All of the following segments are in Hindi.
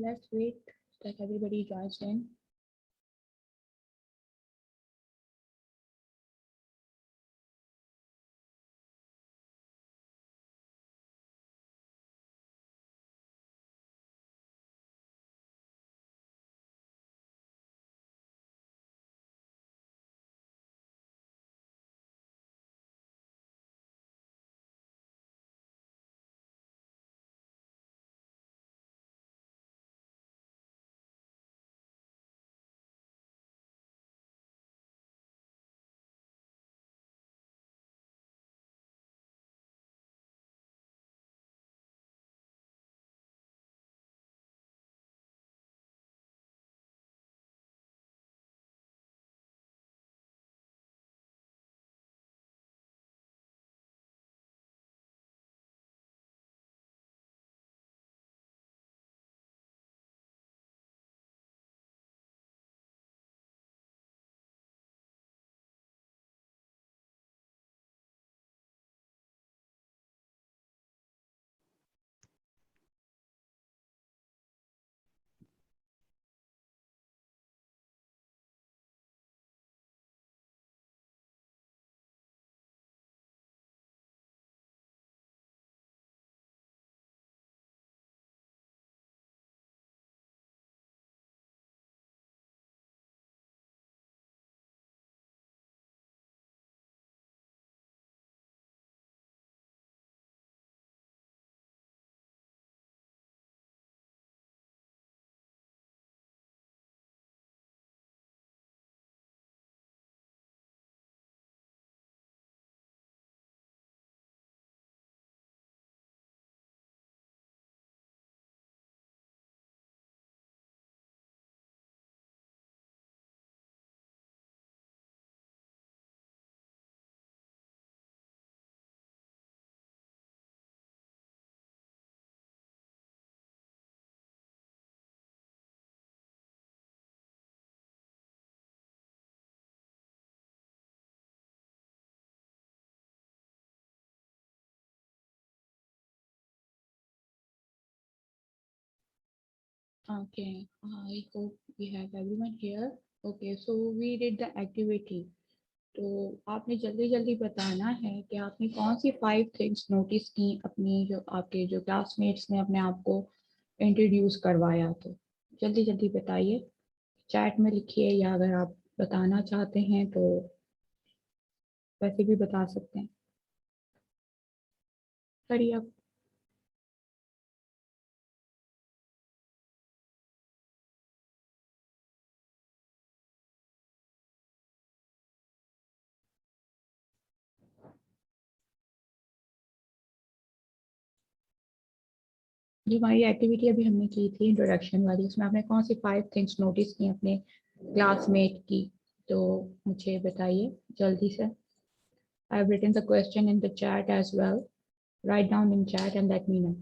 Let's wait that everybody joins in. Okay, I hope we have everyone here. Okay, so we did the activity. तो आपने जल्दी जल्दी बताना है कि आपने कौन सी 5 थिंग्स नोटिस की अपनी जो आपके जो क्लासमेट्स ने अपने आप को इंट्रोड्यूस करवाया, तो जल्दी जल्दी बताइए, चैट में लिखिए या अगर आप बताना चाहते हैं तो वैसे भी बता सकते हैं, करिए आप। जो हमारी एक्टिविटी अभी हमने की थी इंट्रोडक्शन वाली, उसमें आपने कौन सी 5 थिंग्स नोटिस की अपने क्लासमेट की? तो मुझे बताइए जल्दी से. I have written the question in the chat as well. Right down in chat and let me know.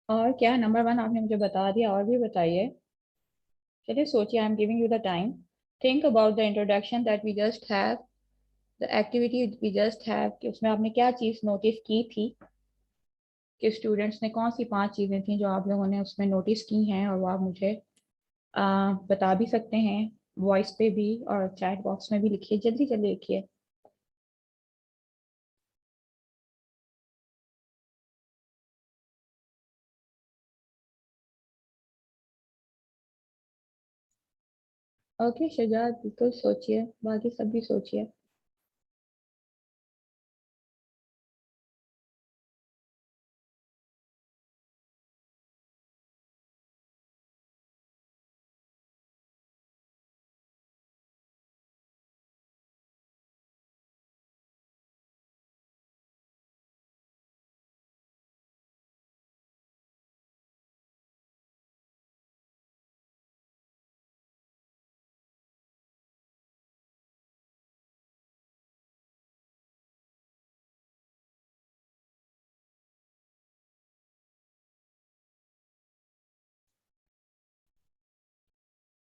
और क्या नंबर 1 आपने मुझे बता दिया, और भी बताइए. चलिए सोचिए. I am giving you the time. Think about the introduction that we just have, the activity we just have, कि उसमें आपने क्या चीज़ नोटिस की थी, कि स्टूडेंट्स ने कौन सी 5 चीज़ें थी जो आप लोगों ने उसमें नोटिस की हैं, और वो आप मुझे बता भी सकते हैं वॉइस पे भी, और चैट बॉक्स में भी लिखिए. जल्दी जल्दी लिखिए. ओके शजाद, बिल्कुल सोचिए. बाकी सब भी सोचिए.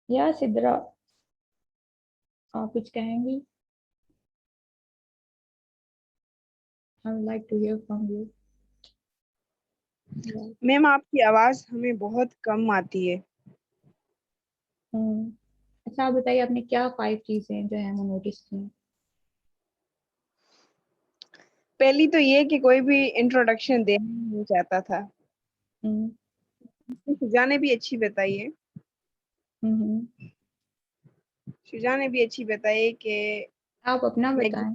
या सिद्रा, आप कुछ कहेंगी? I would like to hear from you. Ma'am आपकी आवाज हमें बहुत कम आती है। अच्छा आप बताइए, आपने क्या 5 चीजें जो है वो नोटिस की? पहली तो ये कि कोई भी इंट्रोडक्शन देना नहीं चाहता था। हम्म. शुजा ने भी अच्छी बताई है। हम्म. शुजा ने भी अच्छी बताई कि आप अपना मैंने बताएं.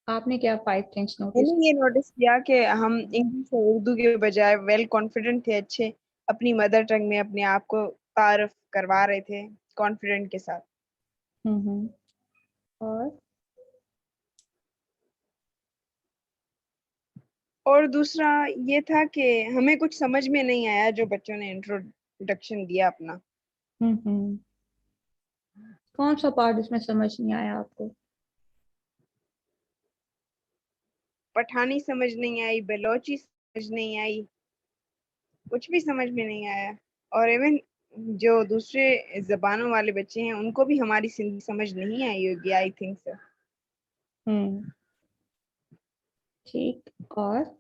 आपने क्या 5 थिंग्स नोटिस? ये नोटिस किया कि हम इंग्लिश और उर्दू के बजाय वेल कॉन्फिडेंट थे, अच्छे अपनी मदर टंग में अपने आप को तारफ करवा रहे थे कॉन्फिडेंट के साथ। हम्म. और और दूसरा ये था कि हमें कुछ समझ में नहीं आया जो बच्चों ने इंट्रोडक्शन दिया अपना। हम्म. कौन सा पार्ट इसमें समझ नहीं आया आपको? पठानी समझ नहीं आई, बलोची समझ नहीं आई, कुछ भी समझ में नहीं आया। और इवन जो दूसरे जबानों वाले बच्चे हैं उनको भी हमारी सिंधी समझ नहीं आई होगी, आई थिंक सर। हम्म. ठीक. और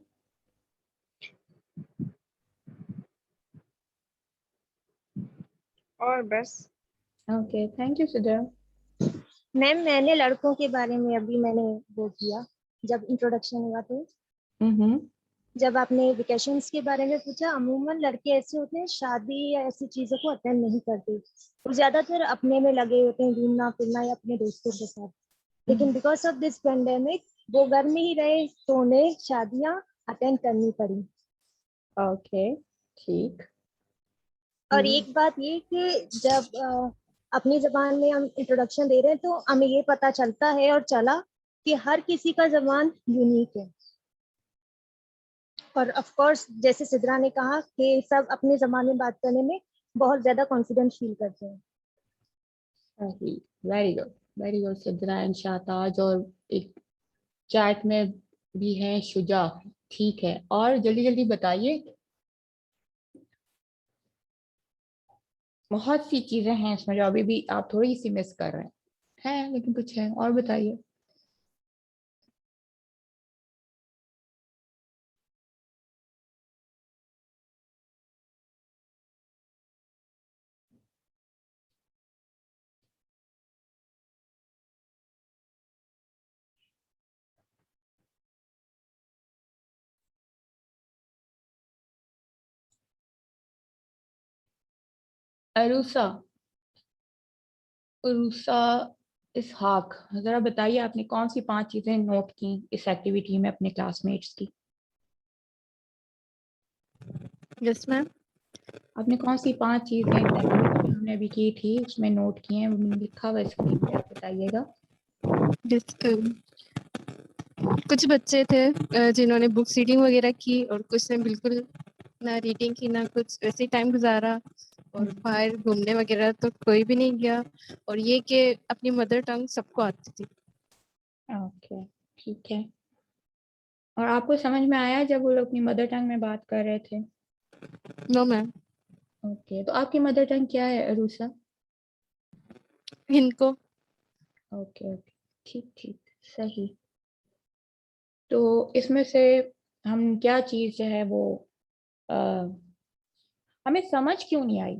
और बस। Okay, thank you Sidra. Ma'am मैंने लड़कों के बारे में अभी मैंने वो किया जब इंट्रोडक्शन हुआ तो हम्म. जब आपने वेकेशंस के बारे में पूछा, अमूमन लड़के ऐसे होते हैं शादी या ऐसी चीजों को अटेंड नहीं करते। वो ज्यादातर अपने में लगे होते हैं, घूमना फिरना या अपने दोस्तों के साथ। लेकिन बिकॉज ऑफ दिस पेंडेमिक वो घर में ही रहे तो उन्हें शादियां अटेंड करनी पड़ी। ओके, ठीक। और एक बात ये कि जब अपनी जबान में हम इंट्रोडक्शन दे रहे हैं तो हमें ये पता चलता है और चला कि हर किसी का जबान यूनिक है। और ऑफ कोर्स जैसे सिद्रा ने कहा कि सब अपने जबान में बात करने में बहुत ज्यादा कॉन्फिडेंस फील करते हैं। सही, very good Sidra and Shahtaj. और एक चैट में भी है शुजा। ठीक है, और जल्दी जल्दी बताइए। बहुत सी चीजें हैं इसमें जो अभी भी आप थोड़ी सी मिस कर रहे हैं लेकिन कुछ है, और बताइए। अरूसा, उरूसा इसहाक, जरा बताइए आपने कौन सी 5 चीजें नोट की इस एक्टिविटी में अपने क्लासमेट्स की। Yes ma'am. आपने कौन सी 5 चीजें इस एक्टिविटी में हमने अभी की थी उसमें नोट की हैं, वो मैंने लिखा हुआ स्क्रीन पे, आप बताइएगा। कुछ बच्चे थे जिन्होंने बुक्स रीडिंग वगैरह की और कुछ ने बिल्कुल ना रीडिंग की ना कुछ, वैसे ही टाइम गुजारा। और बाहर घूमने वगैरह तो कोई भी नहीं गया। और ये कि अपनी मदर टंग सबको आती थी। ओके, ठीक है। और आपको समझ में आया जब वो लोग अपनी मदर टंग में बात कर रहे थे? No ma'am. ओके, तो आपकी मदर टंग क्या है अरूसा? इनको ओके ओके, ठीक ठीक, सही। तो इसमें से हम क्या चीज जो है वो आ, हमें समझ क्यों नहीं आई?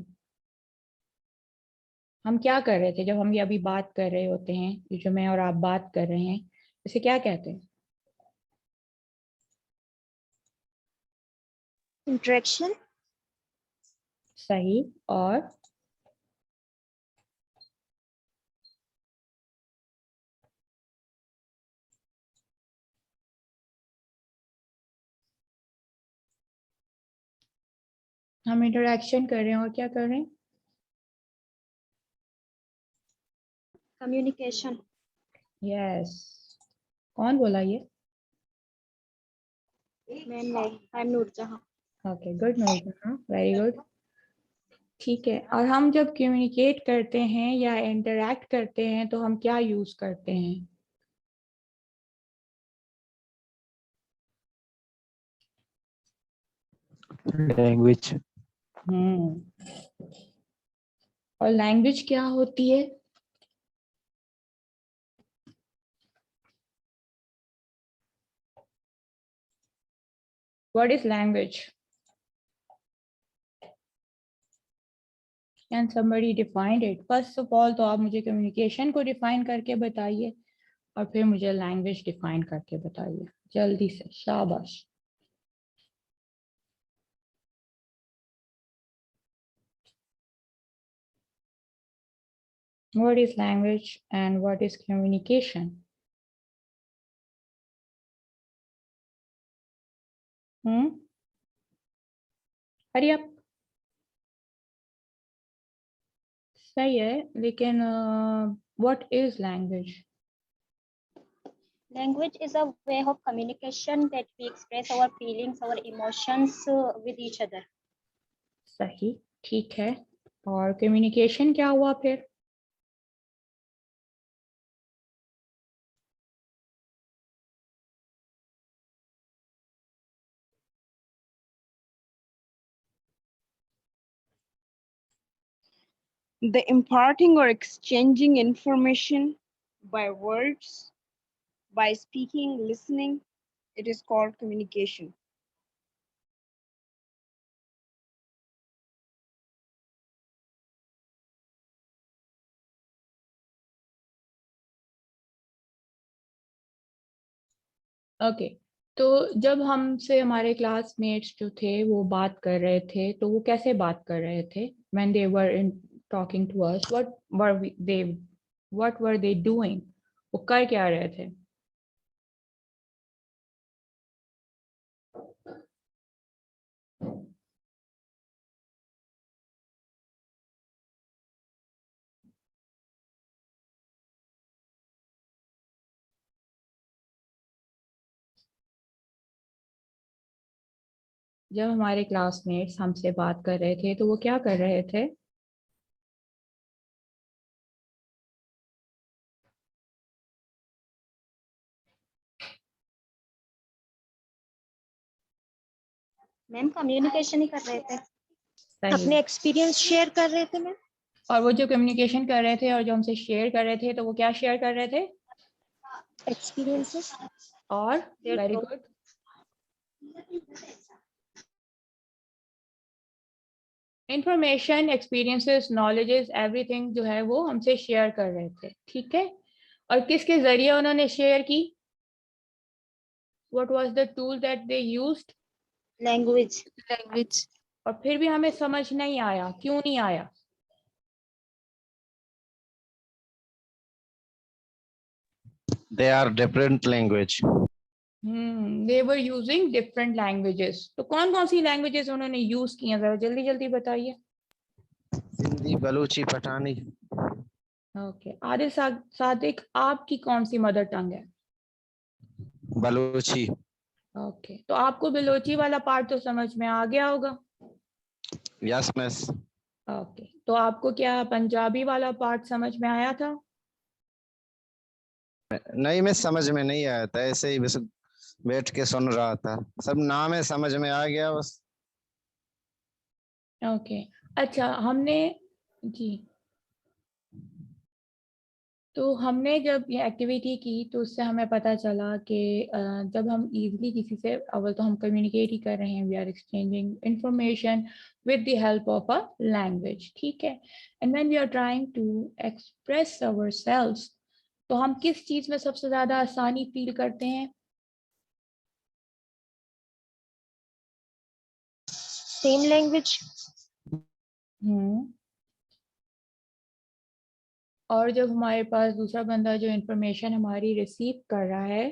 हम क्या कर रहे थे जब हम ये अभी बात कर रहे होते हैं, ये जो मैं और आप बात कर रहे हैं, इसे क्या कहते हैं? इंटरेक्शन। सही। और हम इंटरेक्शन कर रहे हैं और क्या कर रहे हैं? कम्युनिकेशन। यस। कौन बोला ये? मैम नहीं, I am Noorjahan. Okay, good Noorjahan, very good. ठीक है, और हम जब कम्युनिकेट करते हैं या इंटरेक्ट करते हैं तो हम क्या यूज करते हैं? लैंग्वेज। और लैंग्वेज क्या होती है? What is language? Can somebody define it? First of all तो आप मुझे कम्युनिकेशन को डिफाइन करके बताइए और फिर मुझे लैंग्वेज डिफाइन करके बताइए, जल्दी से, शाबाश। What is language and what is communication? हरी आप, सही है, लेकिन what is language? Language is a way of communication that we express our feelings, our emotions with each other. सही, ठीक है। और कम्युनिकेशन क्या हुआ फिर? The imparting or exchanging information by words, by speaking, listening, it is called communication. Okay, तो जब हमसे हमारे क्लासमेट्स जो थे वो बात कर रहे थे तो वो कैसे बात कर रहे थे? When they were in talking to us, what were they doing? वो कर क्या रहे थे? जब हमारे क्लासमेट्स हमसे बात कर रहे थे तो वो क्या कर रहे थे? मैम कम्युनिकेशन ही कर रहे थे। सही। अपने एक्सपीरियंस शेयर कर रहे थे मैम। और वो जो कम्युनिकेशन कर रहे थे और जो हमसे शेयर कर रहे थे तो वो क्या शेयर कर रहे थे? एक्सपीरियंसेस। और Their very thought- good. Information, experiences, knowledges, everything जो है वो हमसे शेयर कर रहे थे, ठीक है। और किसके जरिए उन्होंने शेयर की? What was the tool that they used? Language. Language. और फिर भी हमें समझ नहीं आया, क्यों नहीं आया? They are different language. They were using different languages. तो कौन कौन सी लैंग्वेजेस उन्होंने यूज की हैं, जरा जल्दी जल्दी बताइए। हिंदी, बलूची, पठानी। ओके, आदिल सादिक, आपकी कौन सी मदर टंग है? बलूची। ओके, तो आपको बलोची वाला पार्ट तो समझ में आ गया होगा। Yes miss. ओके, तो आपको क्या पंजाबी वाला पार्ट समझ में आया था? नहीं मिस, समझ में नहीं आया था, ऐसे ही बस बैठ के सुन रहा था। सब नाम है, समझ में आ गया बस। ओके, अच्छा, हमने जी, तो हमने जब ये एक्टिविटी की तो उससे हमें पता चला कि जब हम इजीली किसी से, अव्वल तो हम कम्युनिकेट ही कर रहे हैं, we are exchanging information with the help of a language, ठीक है। And when we are trying to express ourselves, तो हम किस चीज में सबसे ज्यादा आसानी फील करते हैं? Same language. हम्म और जब हमारे पास दूसरा बंदा जो इंफॉर्मेशन हमारी रिसीव कर रहा है,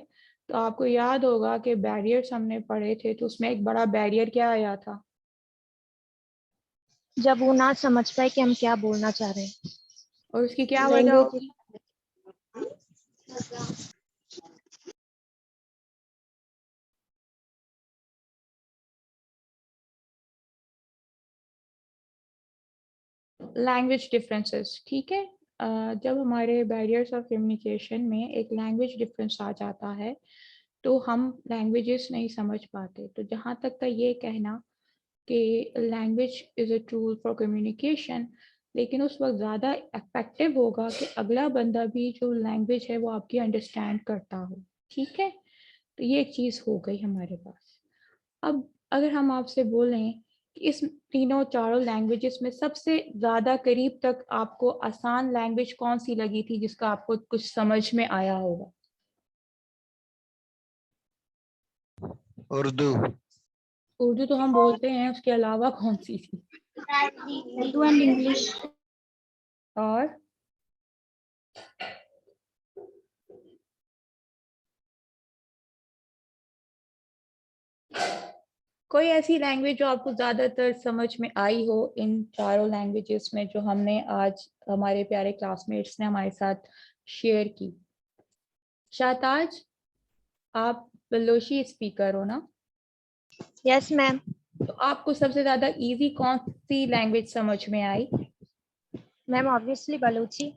तो आपको याद होगा कि बैरियर्स हमने पढ़े थे, तो उसमें एक बड़ा बैरियर क्या आया था? जब वो ना समझ पाए कि हम क्या बोलना चाह रहे हैं। और उसकी क्या वजह लैंग्वेज। होगी? लैंग्वेज डिफरेंसेस, ठीक है। जब हमारे बैरियर्स ऑफ कम्युनिकेशन में एक लैंग्वेज डिफरेंस आ जाता है तो हम लैंग्वेजेस नहीं समझ पाते। तो जहाँ तक का ये कहना कि language is a tool for communication, लेकिन उस वक्त ज़्यादा इफेक्टिव होगा कि अगला बंदा भी जो लैंग्वेज है वो आपकी अंडरस्टैंड करता हो, ठीक है। तो ये एक चीज़ हो गई हमारे पास। अब अगर हम आपसे बोलें कि इस तीनों चारों लैंग्वेजेस में सबसे ज़्यादा करीब तक आपको आसान लैंग्वेज कौन सी लगी थी जिसका आपको कुछ समझ में आया होगा? उर्दू। उर्दू तो हम बोलते हैं, उसके अलावा कौन सी थी? Urdu and English. और कोई ऐसी लैंग्वेज जो आपको ज्यादातर समझ में आई हो इन चारों लैंग्वेजेस में, जो हमने आज हमारे प्यारे क्लासमेट्स ने हमारे साथ शेयर की? शाहताज, आप बलोची स्पीकर हो ना? Yes ma'am. तो आपको सबसे ज्यादा इजी कौन सी लैंग्वेज समझ में आई? Ma'am obviously Balochi.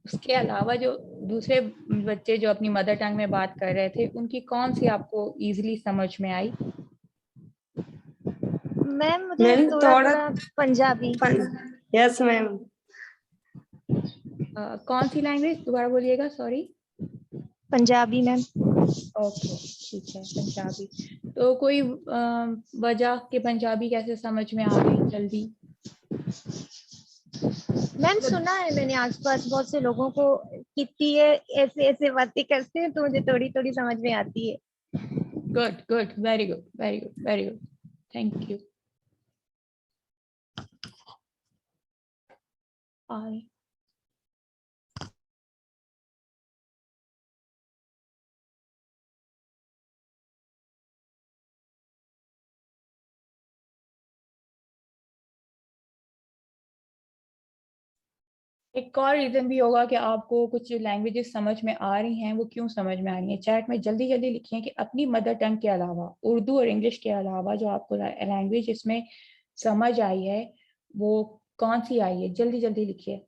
उसके अलावा जो दूसरे बच्चे जो अपनी मदर टंग में बात कर रहे थे, उनकी कौन सी आपको इजीली समझ में आई? मैम मुझे मैम थोड़ा थोड़ा थोड़ा पंजाबी। Yes ma'am. कौन सी लैंग्वेज, दोबारा बोलिएगा, सॉरी। पंजाबी मैम। ओके, ठीक है, पंजाबी। तो कोई वजह कि पंजाबी कैसे समझ में आ गई जल्दी? मैम सुना है मैंने आसपास बहुत से लोगों को, कितनी है ऐसे ऐसे बातें करते हैं तो मुझे थोड़ी थोड़ी समझ में आती है। Good good, very good, very good, very good, thank you. आई एक और रीजन भी होगा कि आपको कुछ लैंग्वेजेस समझ में आ रही हैं, वो क्यों समझ में आ रही हैं। चैट में जल्दी जल्दी लिखिए कि अपनी मदर टंग के अलावा, उर्दू और इंग्लिश के अलावा जो आपको लैंग्वेज इसमें समझ आई है वो कौन सी आई है, जल्दी जल्दी लिखिए।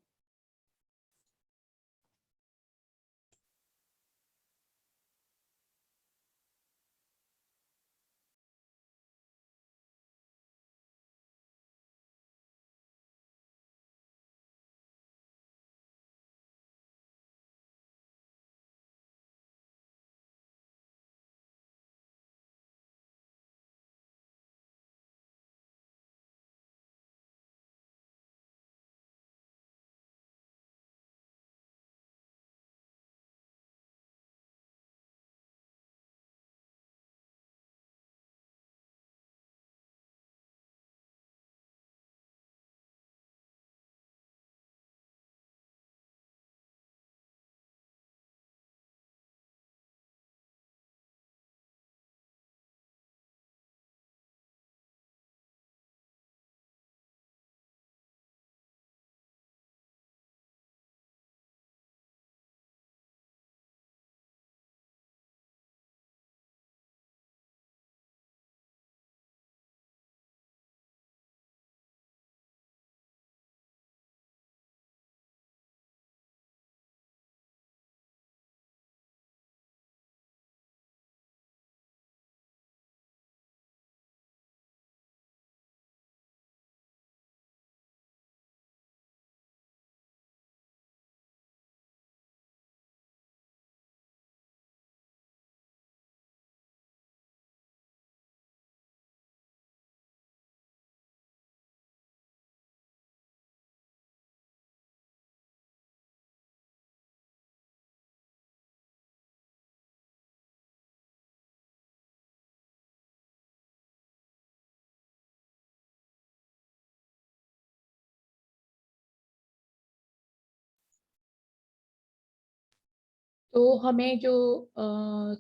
तो हमें जो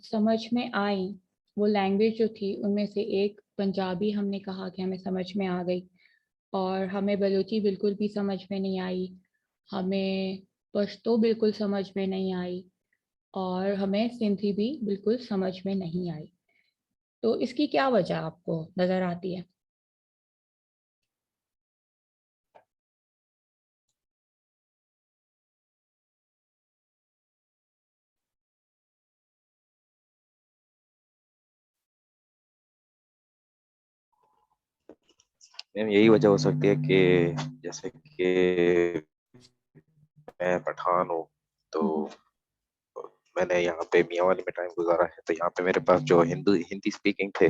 समझ में आई वो लैंग्वेज जो थी, उनमें से एक पंजाबी हमने कहा कि हमें समझ में आ गई, और हमें बलूची बिल्कुल भी समझ में नहीं आई, हमें पश्तो बिल्कुल समझ में नहीं आई, और हमें सिंधी भी बिल्कुल समझ में नहीं आई। तो इसकी क्या वजह आपको नजर आती है? मैम यही वजह हो सकती है कि जैसे कि मैं पठान हूँ, तो मैंने यहाँ पे मियावाली में टाइम गुजारा है, तो यहाँ पे मेरे पास जो हिंदी स्पीकिंग थे,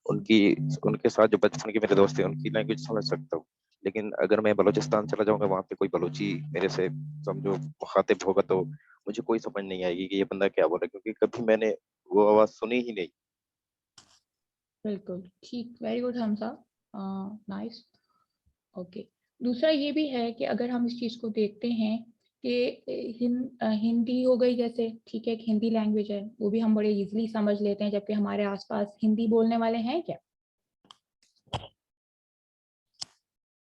उनकी उनके साथ जो बचपन के मेरे दोस्त थे उनकी लैंग्वेज समझ सकता हूँ। लेकिन अगर मैं बलूचिस्तान चला जाऊंगा, वहाँ पे कोई बलूची मेरे से समझो मुखातिब होगा, तो मुझे कोई समझ नहीं आएगी कि ये बंदा क्या बोल रहा है, क्योंकि कभी मैंने वो आवाज सुनी ही नहीं। बिल्कुल ठीक, very good Hamza, nice, okay. दूसरा ये भी है कि अगर हम इस चीज़ को देखते हैं कि हिंदी हो गई, जैसे ठीक है, एक हिंदी लैंग्वेज है, वो भी हम बड़े इजीली समझ लेते हैं, जबकि हमारे आसपास हिंदी बोलने वाले हैं क्या?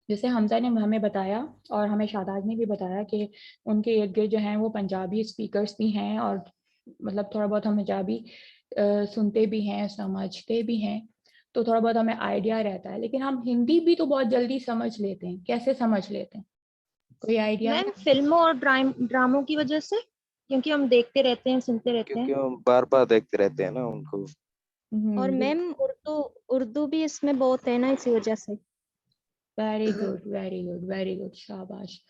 जैसे हमजा ने हमें बताया और हमें शादाब ने भी बताया कि उनके इर्द गिर्द जो हैं वो पंजाबी स्पीकर्स भी हैं, और मतलब थोड़ा बहुत हम पंजाबी सुनते भी हैं, समझते भी हैं, तो थोड़ा बहुत हमें आइडिया रहता है। लेकिन हम हिंदी भी तो बहुत जल्दी समझ लेते हैं, कैसे समझ लेते हैं, कोई आइडिया है? मैम फिल्मों और ड्रामों की वजह से, क्योंकि हम देखते रहते हैं, सुनते रहते क्योंकि हैं। हम बार बार देखते रहते हैं ना उनको। और मैम उर्दू उर्दू भी इसमें बहुत है ना, इसी वजह से। Very good, very good, very good, शाबाश।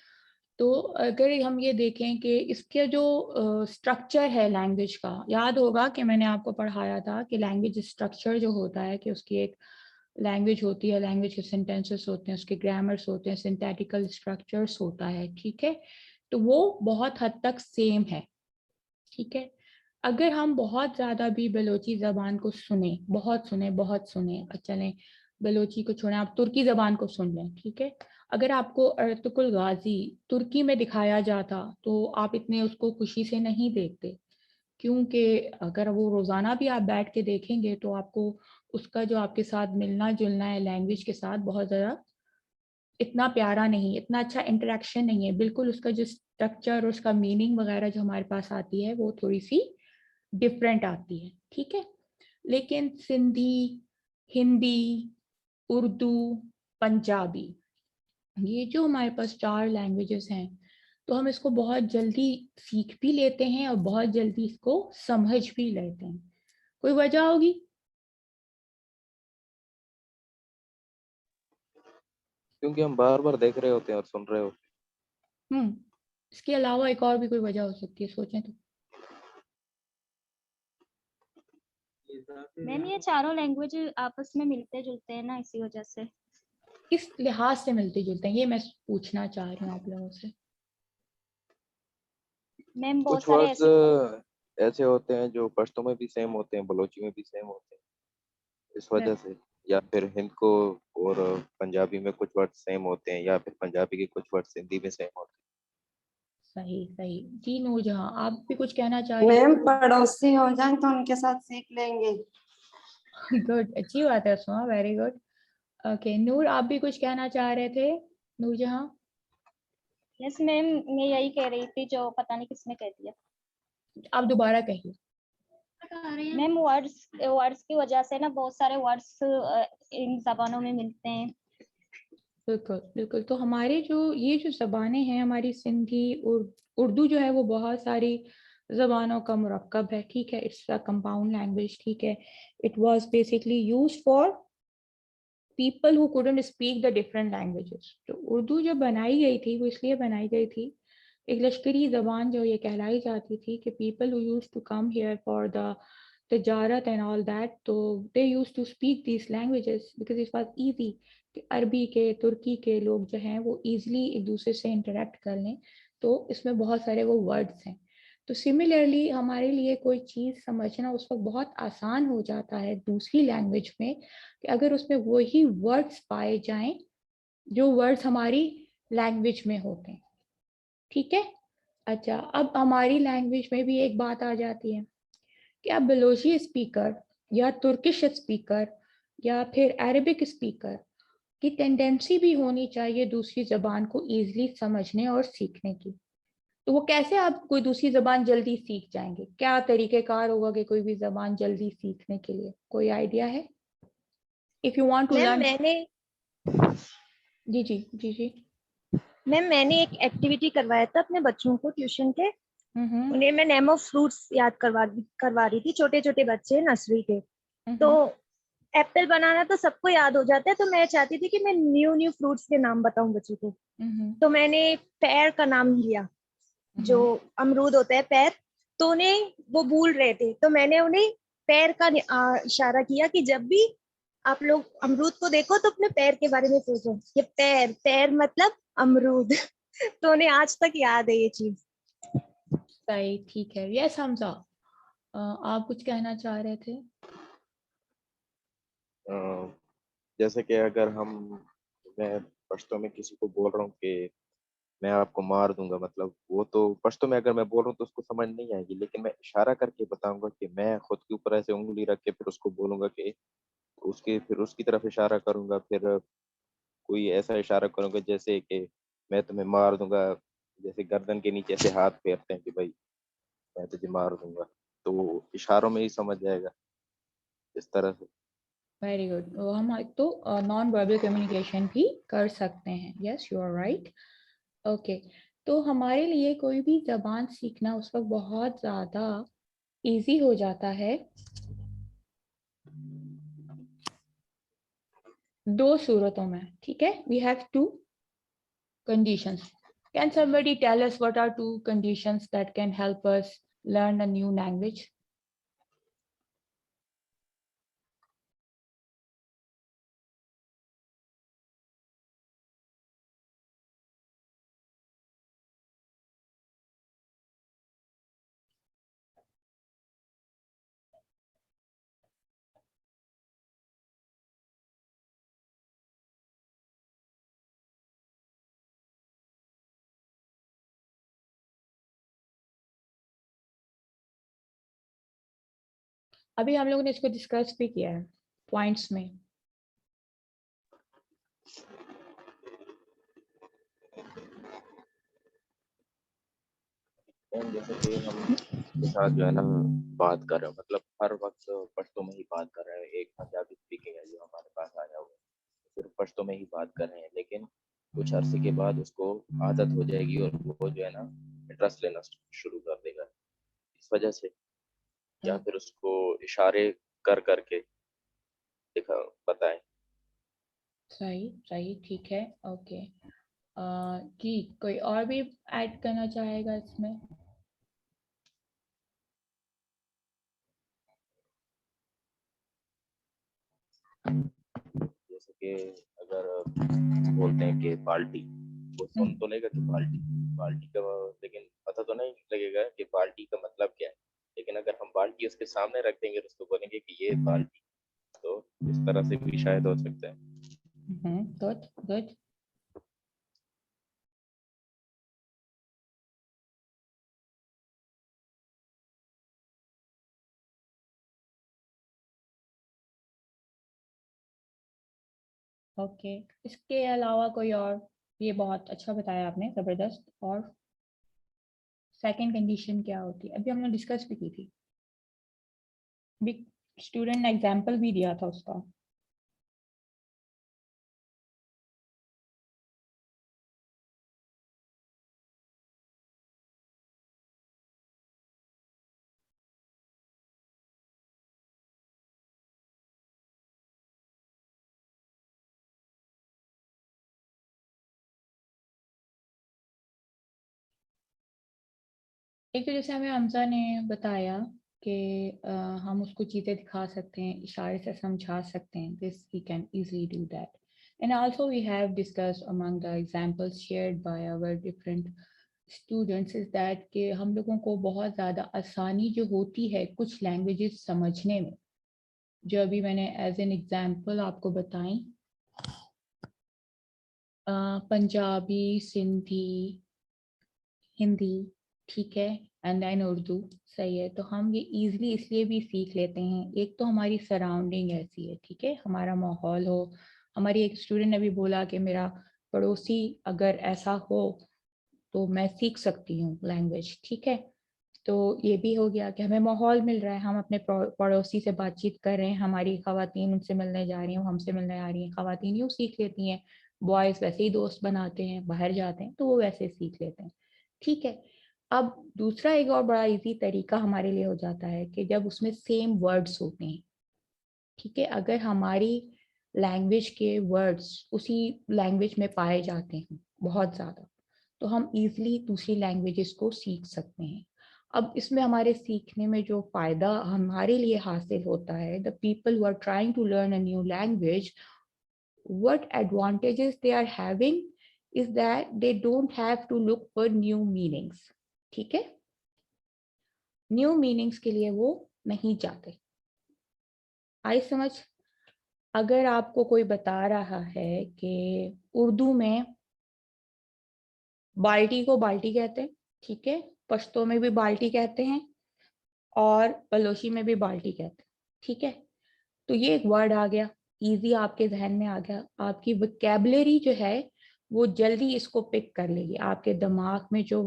तो अगर हम ये देखें कि इसके जो स्ट्रक्चर है लैंग्वेज का, याद होगा कि मैंने आपको पढ़ाया था कि लैंग्वेज स्ट्रक्चर जो होता है कि उसकी एक लैंग्वेज होती है, लैंग्वेज के सेंटेंसेस होते हैं, उसके ग्रामर्स होते हैं, सिंथेटिकल स्ट्रक्चर्स होता है, ठीक है। तो वो बहुत हद तक सेम है, ठीक है। अगर हम बहुत ज़्यादा भी बलोची ज़बान को सुने, बहुत सुने, चलें बलोची को छोड़ें, आप तुर्की ज़बान को सुन लें, ठीक है। अगर आपको अर्तुगरुल गाजी तुर्की में दिखाया जाता तो आप इतने उसको खुशी से नहीं देखते, क्योंकि अगर वो रोज़ाना भी आप बैठ के देखेंगे तो आपको उसका जो आपके साथ मिलना जुलना है लैंग्वेज के साथ बहुत ज़्यादा इतना प्यारा नहीं, इतना अच्छा इंटरेक्शन नहीं है, बिल्कुल उसका जो स्ट्रक्चर और उसका मीनिंग वगैरह जो हमारे पास आती है वो थोड़ी सी डिफरेंट आती है, ठीक है। लेकिन सिंधी, हिंदी, उर्दू, पंजाबी, ये जो हमारे पास 4 लैंग्वेजेस हैं, तो हम इसको बहुत जल्दी सीख भी लेते हैं और बहुत जल्दी इसको समझ भी लेते हैं। कोई वजह होगी? क्योंकि हम बार बार देख रहे होते हैं और सुन रहे होते इसके अलावा एक और भी कोई वजह हो सकती है, सोचें तो। मैम ये चारों लैंग्वेज आपस में मिलते जुलते हैं ना, इसी वजह से। किस लिहाज से मिलते जुलते हैं, ये मैं पूछना चाह रही हूँ आप लोगों से। मैम हैं। बहुत कुछ सारे वर्ड्स ऐसे होते हैं जो पश्तो में भी सेम होते हैं, बलोची में भी सेम होते हैं, इस वजह से। या फिर हिंद को और पंजाबी में कुछ वर्ड सेम होते हैं, या फिर पंजाबी के कुछ वर्ड हिंदी में सेम होते सही सही जी। नूरजहां, आप भी कुछ कहना चाह रही मैम पड़ोसी हो जाए तो उनके साथ सीख लेंगे। हैं? गुड, अच्छी बात है सुमा, वेरी गुड। ओके नूर, आप भी कुछ कहना चाह रहे थे? नूरजहां, यस मैम, मैं यही कह रही थी जो पता नहीं किसने कह दिया। आप दोबारा कहिए। मैम वर्ड्स वर्ड्स की वजह से ना बहुत सारे वर्ड्स इन जबानों में मिलते हैं। बिल्कुल बिल्कुल। तो हमारे जो ये जो ज़बानें हैं, हमारी सिंधी और उर्दू जो है वो बहुत सारी ज़बानों का मुरक्कब है, ठीक है। इट्स अ कंपाउंड लैंग्वेज, ठीक है। It was basically used for people who couldn't speak the different languages. तो उर्दू जब बनाई गई थी वो इसलिए बनाई गई थी, एक लश्करी ज़बान जो ये कहलाई जाती थी कि people who used to come here for the तजारत एंड ऑल दैट, तो they used to speak these languages because it was easy कि अरबी के, तुर्की के लोग जो हैं वो ईजिली एक दूसरे से इंटरेक्ट कर लें, तो इसमें बहुत सारे वो वर्ड्स हैं। तो सिमिलरली हमारे लिए कोई चीज़ समझना उस वक्त बहुत आसान हो जाता है दूसरी लैंग्वेज में, कि अगर उसमें वही वर्ड्स पाए जाएं जो वर्ड्स हमारी लैंग्वेज में होते हैं, ठीक है। अच्छा, अब हमारी लैंग्वेज में भी एक बात आ जाती है कि आप बलोची स्पीकर या तुर्किश स्पीकर या फिर अरबिक स्पीकर की टेंडेंसी भी होनी चाहिए दूसरी जबान को इजीली समझने और सीखने की। तो वो कैसे आप कोई दूसरी जबान जल्दी सीख जाएंगे? क्या तरीकेकार होगा कि कोई भी जबान जल्दी सीखने के लिए? कोई आइडिया है? If you want to ma'am learn. मैंने जी जी जी जी। मैम मैंने एक एक्टिविटी करवाया था अपने बच्चों को ट्यूशन के। हम्म उन्हें मैं नेम ऑफ फ्रूट्स याद करवा रही थी, छोटे छोटे बच्चे नर्सरी के। तो हम्म एप्पल बनाना तो सबको याद हो जाता है, तो मैं चाहती थी कि मैं न्यू न्यू फ्रूट्स के नाम बताऊं बच्चों को। हम्म तो मैंने पैर का नाम लिया, जो अमरूद होता है पैर। तो उन्हें वो भूल रहे थे, तो मैंने उन्हें पैर का इशारा किया कि जब भी आप लोग अमरूद को देखो तो अपने पैर के बारे में सोचो, ये पैर, पैर मतलब अमरूद। तो उन्हें आज तक याद है ये चीज। सही, ठीक है। यस हमजा, आप कुछ कहना चाह रहे थे? हैं। जैसे कि अगर मैं पश्तो में किसी को बोल रहा हूँ कि मैं आपको मार दूंगा, मतलब वो तो पश्तो में अगर मैं बोल रहा हूँ तो उसको समझ नहीं आएगी, लेकिन मैं इशारा करके बताऊंगा कि मैं खुद के ऊपर ऐसे उंगली रख के फिर उसको बोलूंगा कि फिर उसकी तरफ इशारा करूंगा, फिर कोई ऐसा इशारा करूंगा जैसे कि मैं तुम्हें मार दूंगा, जैसे गर्दन के नीचे ऐसे हाथ फेरते हैं कि भाई मैं तुझे मार दूंगा, तो इशारों में ही समझ जाएगा इस तरह से। Very good. हम तो नॉन वर्बल कम्युनिकेशन भी कर सकते हैं। Yes you are right. Okay, तो हमारे लिए कोई भी जबान सीखना उस वक्त बहुत ज़्यादा इजी हो जाता है दो सूरतों में, ठीक है। We have to conditions. Can somebody tell us what are two conditions that can help us learn a new language? अभी हम लोगों ने इसको डिस्कस भी किया है पॉइंट्स में। मैम जैसे कि हम के साथ जो है ना बात कर रहे हैं, मतलब हर वक्त पश्तो में ही बात कर रहे हैं। एक पंजाबी स्पीकिंग है जो हमारे पास आया हुआ है, सिर्फ पश्तो में ही बात कर रहे हैं, लेकिन कुछ अरसे के बाद उसको आदत हो जाएगी और वो जो है ना इंटरेस्ट लेना शुरू कर देगा इस वजह से, या फिर उसको इशारे कर करके दिखा बताएं। सही सही, ठीक है, ओके। जी, कोई और भी ऐड करना चाहेगा इसमें? जैसे कि अगर बोलते हैं कि बाल्टी, वो सुन तो लेगा कि बाल्टी बाल्टी का, लेकिन पता तो नहीं लगेगा कि बाल्टी का मतलब क्या है। लेकिन अगर हम बाल्टी उसके सामने रख देंगे तो उसको बोलेंगे कि ये बाल्टी, तो इस तरह से भी शायद हो सकता है। Good good. ओके, इसके अलावा कोई और? ये बहुत अच्छा बताया आपने, जबरदस्त। और सेकंड कंडीशन क्या होती है? अभी हमने डिस्कस भी की थी, भी स्टूडेंट ने एग्जांपल भी दिया था उसका। एक तो जैसे हमें हमजा ने बताया कि हम उसको चीज़ें दिखा सकते हैं, इशारे से समझा सकते हैं, this we can easily do that. And also we have discussed among the examples shared by our different students is that कि हम लोगों को बहुत ज़्यादा आसानी जो होती है कुछ लैंग्वेजेस समझने में, जो अभी मैंने एज एन एग्जांपल आपको बताई, पंजाबी, सिंधी, हिंदी, ठीक है, एंड देन उर्दू। सही है, तो हम ये इजीली इसलिए भी सीख लेते हैं, एक तो हमारी सराउंडिंग ऐसी है, ठीक है, हमारा माहौल हो। हमारी एक स्टूडेंट ने भी बोला कि मेरा पड़ोसी अगर ऐसा हो तो मैं सीख सकती हूँ लैंग्वेज, ठीक है। तो ये भी हो गया कि हमें माहौल मिल रहा है, हम अपने पड़ोसी से बातचीत कर रहे हैं, हमारी खवातीन उनसे मिलने जा रही हैं, वो हमसे मिलने आ रही हैं, खवातीन यूँ सीख लेती हैं, बॉयज़ वैसे ही दोस्त बनाते हैं, बाहर जाते हैं तो वो वैसे सीख लेते हैं, ठीक है। अब दूसरा एक और बड़ा इजी तरीका हमारे लिए हो जाता है कि जब उसमें सेम वर्ड्स होते हैं, ठीक है, अगर हमारी लैंग्वेज के वर्ड्स उसी लैंग्वेज में पाए जाते हैं बहुत ज़्यादा, तो हम इजीली दूसरी लैंग्वेजेस को सीख सकते हैं। अब इसमें हमारे सीखने में जो फ़ायदा हमारे लिए हासिल होता है, the people who are trying to learn a new language, what advantages they are having is that they don't have to look for new meanings, ठीक है, न्यू मीनिंग्स के लिए वो नहीं जाते। आई समझ? अगर आपको कोई बता रहा है कि उर्दू में बाल्टी को बाल्टी कहते हैं, ठीक है, पश्तो में भी बाल्टी कहते हैं और बलोची में भी बाल्टी कहते हैं, ठीक है, तो ये एक वर्ड आ गया, इजी आपके जहन में आ गया, आपकी वोकैबुलरी जो है वो जल्दी इसको पिक कर लेगी, आपके दिमाग में जो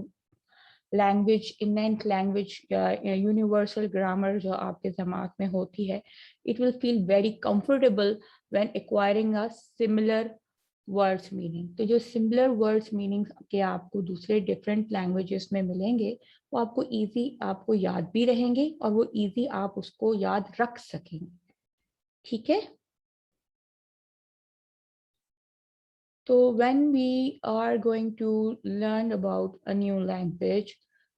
लैंग्वेज, इनेंट लैंग्वेज या यूनिवर्सल ग्रामर जो आपके दिमाग में होती है, it will feel very comfortable when acquiring a similar words meaning. तो जो सिमिलर वर्ड्स मीनिंग के आपको दूसरे डिफरेंट लैंग्वेजेस में मिलेंगे, वो आपको इजी, आपको याद भी रहेंगे और वो इजी आप उसको याद रख सकेंगे, ठीक है। तो when we are going to learn about a new language,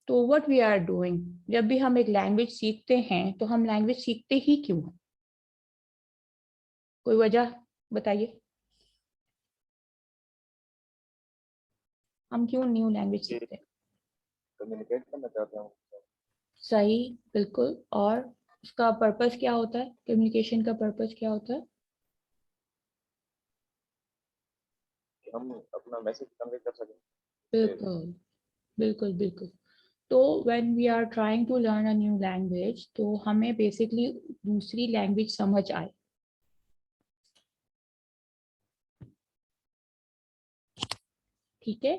तो what we are doing, जब भी हम एक लैंग्वेज सीखते हैं तो हम लैंग्वेज सीखते ही क्यों हैं? कोई वजह बताइए, हम क्यों न्यू लैंग्वेज सीखते हैं? कम्युनिकेट करना चाहता हूँ। सही, बिल्कुल। और उसका पर्पस क्या होता है? कम्युनिकेशन का पर्पस क्या होता है? कि हम अपना मैसेज कन्वे कर सकें। बिल्कुल बिल्कुल बिल्कुल। तो when we are trying to learn a new language, तो हमें बेसिकली दूसरी लैंग्वेज समझ आए, ठीक है।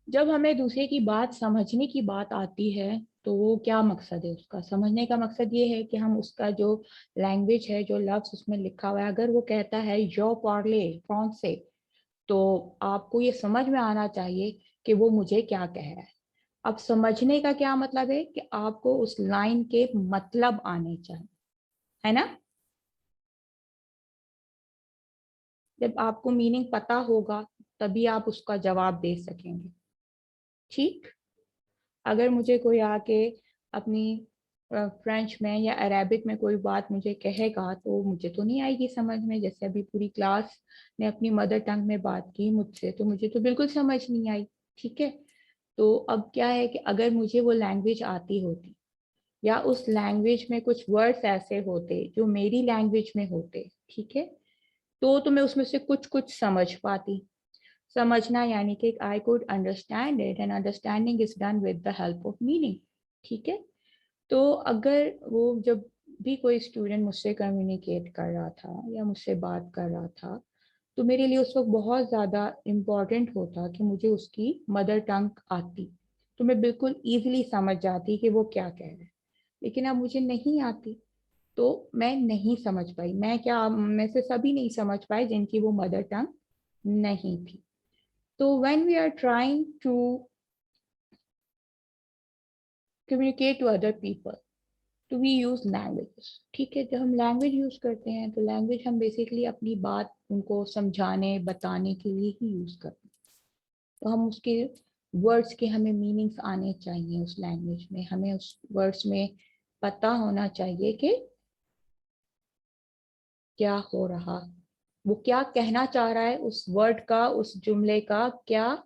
जब हमें दूसरे की बात समझने की बात आती है तो वो क्या मकसद है उसका? समझने का मकसद ये है कि हम उसका जो लैंग्वेज है, जो लफ्ज उसमें लिखा हुआ है, अगर वो कहता है यो पार्ले फ्रांसे, तो आपको ये समझ में आना चाहिए कि वो मुझे क्या कह रहा है। अब समझने का क्या मतलब है कि आपको उस लाइन के मतलब आने चाहिए, है ना? जब आपको मीनिंग पता होगा तभी आप उसका जवाब दे सकेंगे। ठीक, अगर मुझे कोई आके अपनी फ्रेंच में या अरेबिक में कोई बात मुझे कहेगा तो मुझे तो नहीं आएगी समझ में। जैसे अभी पूरी क्लास ने अपनी मदर टंग में बात की मुझसे, तो मुझे तो बिल्कुल समझ नहीं आई। ठीक है, तो अब क्या है कि अगर मुझे वो लैंग्वेज आती होती या उस लैंग्वेज में कुछ वर्ड्स ऐसे होते जो मेरी लैंग्वेज में होते, ठीक है, तो मैं उसमें से कुछ कुछ समझ पाती। समझना यानी कि I could understand it, and understanding is done with the help of meaning. ठीक है, तो अगर वो जब भी कोई स्टूडेंट मुझसे कम्युनिकेट कर रहा था या मुझसे बात कर रहा था, तो मेरे लिए उस वक्त बहुत ज़्यादा इम्पॉर्टेंट होता कि मुझे उसकी मदर टंग आती, तो मैं बिल्कुल ईजिली समझ जाती कि वो क्या कह रहा है। लेकिन अब मुझे नहीं आती तो मैं नहीं समझ पाई। मैं क्या, मैं से सभी नहीं समझ पाए जिनकी वो मदर टंग नहीं थी। तो when we are trying to communicate to other people, तो we use languages। ठीक है, जब हम लैंग्वेज यूज करते हैं तो लैंग्वेज हम बेसिकली अपनी बात उनको समझाने बताने के लिए ही यूज करते हैं। तो हम उसके वर्ड्स के हमें मीनिंग्स आने चाहिए उस लैंग्वेज में, हमें उस वर्ड्स में पता होना चाहिए कि क्या हो रहा, वो क्या कहना चाह रहा है, उस वर्ड का, उस जुमले का क्या